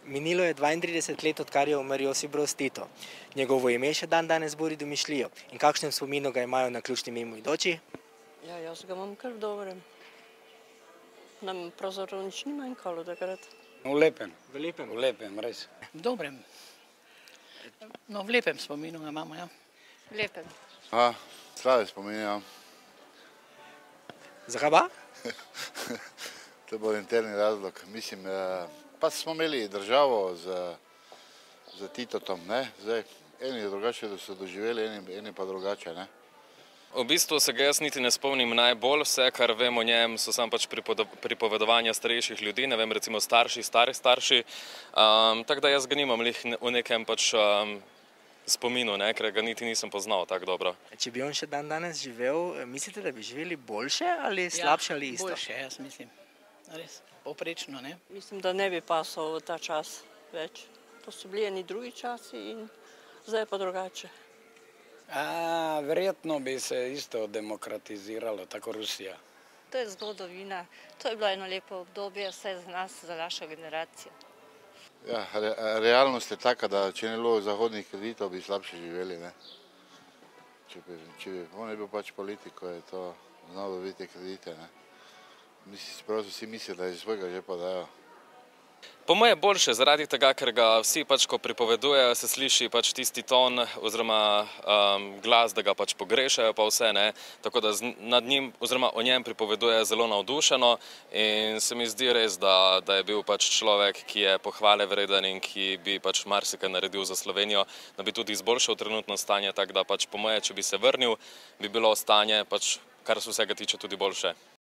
Minilo je 32 let, odkar je umrl Josip Broz Tito. Njegovo ime še danes buri domišljijo. In kakšnem spominu ga imajo naključni mimoidoči? Ja, jaz ga imam kar v dobrem. Nam pravzaprav nič ni manjkalo takrat. V lepem. V lepem? V lepem, res. V dobrem. No, v lepem spominu ga imamo, ja. V lepem. Slave spomini, ja. Zakaj pa? To bo interni razlog. Mislim, pa smo imeli državo z Titotom, ne? Zdaj, eni drugače so doživeli, eni pa drugače, ne? V bistvu se ga jaz niti ne spomnim najbolj, vse, kar vem o njem, so samo pač pripovedovanja starejših ljudi, ne vem, recimo starši, starši. Tako da jaz ga nimam v nekem pač spominu, ne, ker ga niti nisem poznal tako dobro. Če bi on še danes živel, mislite, da bi živeli boljše ali slabše ali isto? Boljše, jaz mislim. Res, povprečno, ne? Mislim, da ne bi pasal v ta čas več. To so bili eni drugi časi in zdaj pa drugače. Verjetno bi se isto demokratiziralo, tako Rusija. To je zgodovina, to je bilo eno lepo obdobje, vse za nas, za našo generacijo. Ja, realnost je taka, da če ne bilo zahodnih kreditov, bi slabše živeli, ne. Če bi on je bil pač politik, ko je to znal dobiti kredite, ne. Prav vsi mislijo, da je svojega žepa dajo. Po moje boljše, zaradi tega, ker ga vsi pač, ko pripovedujejo, se sliši pač tisti ton oziroma glas, da ga pač pogrešajo pa vse, ne. Tako da nad njim oziroma o njem pripoveduje zelo navdušeno in se mi zdi res, da je bil pač človek, ki je pohvale vreden in ki bi pač marsikaj naredil za Slovenijo, da bi tudi izboljšal trenutno stanje, tako da pač po moje, če bi se vrnil, bi bilo stanje pač, kar se vsega tiče, tudi boljše.